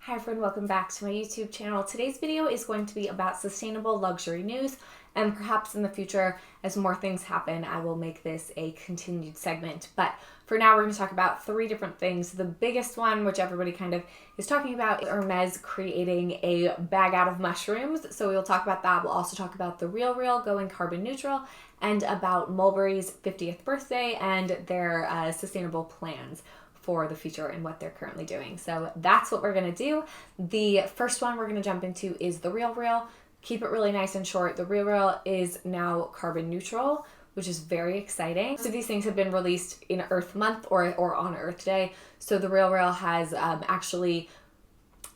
Hi everyone, welcome back to my YouTube channel. Today's video is going to be about sustainable luxury news, and perhaps in the future, as more things happen, I will make this a continued segment. But for now, we're going to talk about three different things. The biggest one, which everybody kind of is talking about, is Hermès creating a bag out of mushrooms. So we'll talk about that. We'll also talk about TheRealReal going carbon neutral, and about Mulberry's 50th birthday and their sustainable plans for the future and what they're currently doing. So that's what we're gonna do. The first one we're gonna jump into is TheRealReal. Keep it really nice and short. TheRealReal is now carbon neutral, which is very exciting. So these things have been released in Earth Month or on Earth Day. So TheRealReal has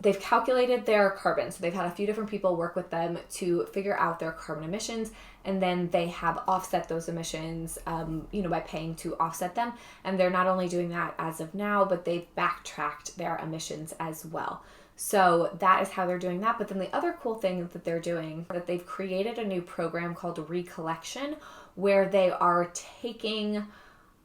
they've calculated their carbon. So they've had a few different people work with them to figure out their carbon emissions, and then they have offset those emissions, by paying to offset them. And they're not only doing that as of now, but they've backtracked their emissions as well. So that is how they're doing that. But then the other cool thing that they're doing, that they've created a new program called Recollection, where they are taking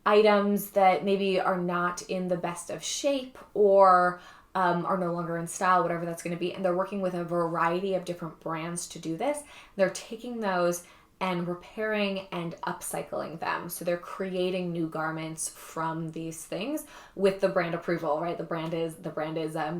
items that maybe are not in the best of shape or are no longer in style, whatever that's going to be. And they're working with a variety of different brands to do this. They're taking those and repairing and upcycling them. So they're creating new garments from these things with the brand approval, right? The brand is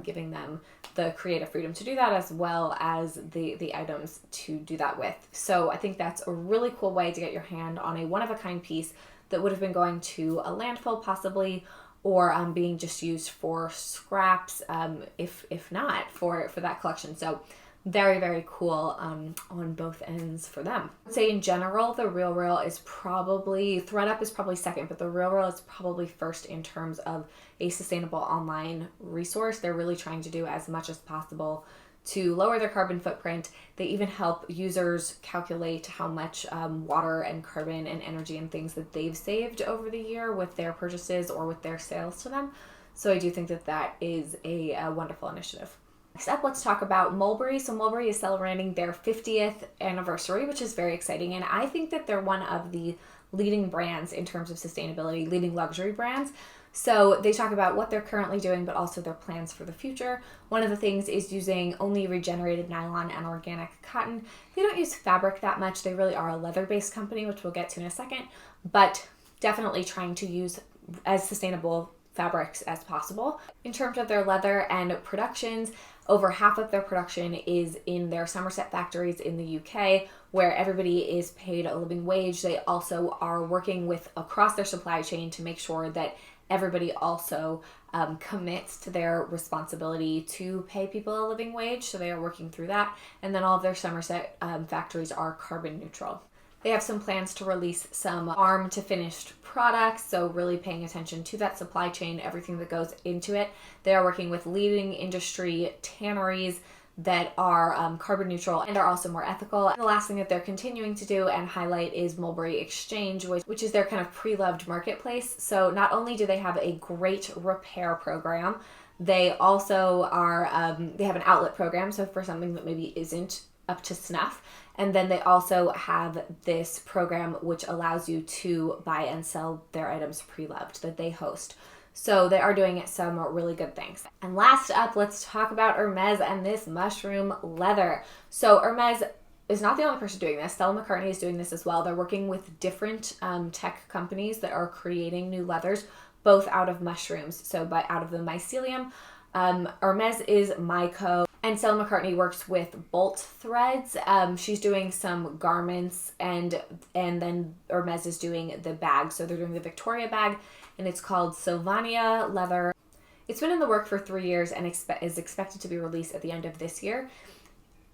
giving them the creative freedom to do that, as well as the items to do that with. So I think that's a really cool way to get your hand on a one-of-a-kind piece that would have been going to a landfill possibly, or being just used for scraps, if not for that collection. So very, very cool on both ends for them. I'd say in general, TheRealReal is probably, ThredUp is probably second, but TheRealReal is probably first in terms of a sustainable online resource. They're really trying to do as much as possible to lower their carbon footprint. They even help users calculate how much water and carbon and energy and things that they've saved over the year with their purchases or with their sales to them. So I do think that that is a wonderful initiative. Next up, let's talk about Mulberry. So Mulberry is celebrating their 50th anniversary, which is very exciting. And I think that they're one of the leading brands in terms of sustainability, leading luxury brands. So they talk about what they're currently doing, but also their plans for the future. One of the things is using only regenerated nylon and organic cotton. They don't use fabric that much. They really are a leather-based company, which we'll get to in a second, but definitely trying to use as sustainable fabrics as possible. In terms of their leather and productions, over half of their production is in their Somerset factories in the UK, where everybody is paid a living wage. They also are working with across their supply chain to make sure that everybody also commits to their responsibility to pay people a living wage. So they are working through that. And then all of their Somerset factories are carbon neutral. They have some plans to release some farm to finished products, so really paying attention to that supply chain, everything that goes into it. They are working with leading industry tanneries that are carbon neutral and are also more ethical. And the last thing that they're continuing to do and highlight is Mulberry Exchange, which is their kind of pre-loved marketplace. So not only do they have a great repair program, they also are, they have an outlet program, so for something that maybe isn't up to snuff. And then they also have this program which allows you to buy and sell their items pre-loved that they host. So they are doing some really good things. And last up, let's talk about Hermès and this mushroom leather. So Hermès is not the only person doing this. Stella McCartney is doing this as well. They're working with different tech companies that are creating new leathers, both out of mushrooms. So out of the mycelium. Hermès is Myco. And Stella McCartney works with Bolt Threads. She's doing some garments, and then Hermès is doing the bag. So they're doing the Victoria bag, and it's called Sylvania Leather. It's been in the work for 3 years and is expected to be released at the end of this year.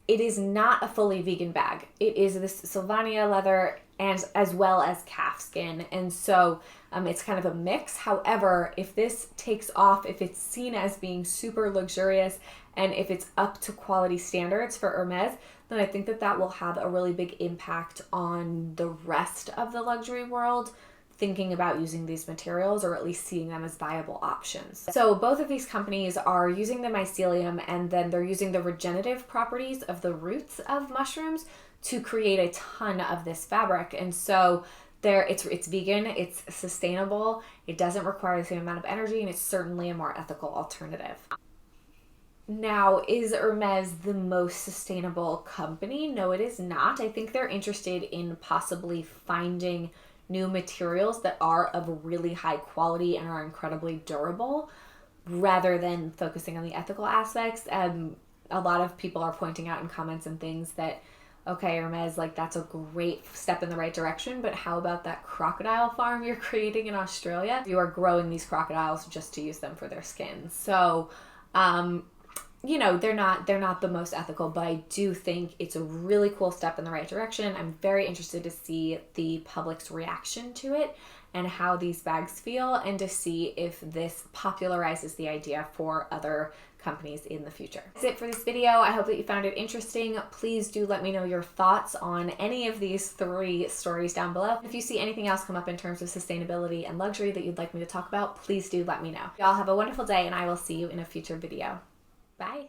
It is not a fully vegan bag. It is this Sylvania leather and as well as calf skin. And so it's kind of a mix. However, if this takes off, if it's seen as being super luxurious, and if it's up to quality standards for Hermès, then I think that that will have a really big impact on the rest of the luxury world thinking about using these materials, or at least seeing them as viable options. So both of these companies are using the mycelium, and then they're using the regenerative properties of the roots of mushrooms to create a ton of this fabric. And so it's vegan, it's sustainable, it doesn't require the same amount of energy, and it's certainly a more ethical alternative. Now, is Hermès the most sustainable company? No, it is not. I think they're interested in possibly finding new materials that are of really high quality and are incredibly durable, rather than focusing on the ethical aspects. A lot of people are pointing out in comments and things that, okay, Hermès, like, that's a great step in the right direction, but how about that crocodile farm you're creating in Australia? You are growing these crocodiles just to use them for their skins. So, you know, they're not the most ethical, but I do think it's a really cool step in the right direction. I'm very interested to see the public's reaction to it and how these bags feel, and to see if this popularizes the idea for other companies in the future. That's it for this video. I hope that you found it interesting. Please do let me know your thoughts on any of these 3 stories down below. If you see anything else come up in terms of sustainability and luxury that you'd like me to talk about, please do let me know. Y'all have a wonderful day, and I will see you in a future video. Bye.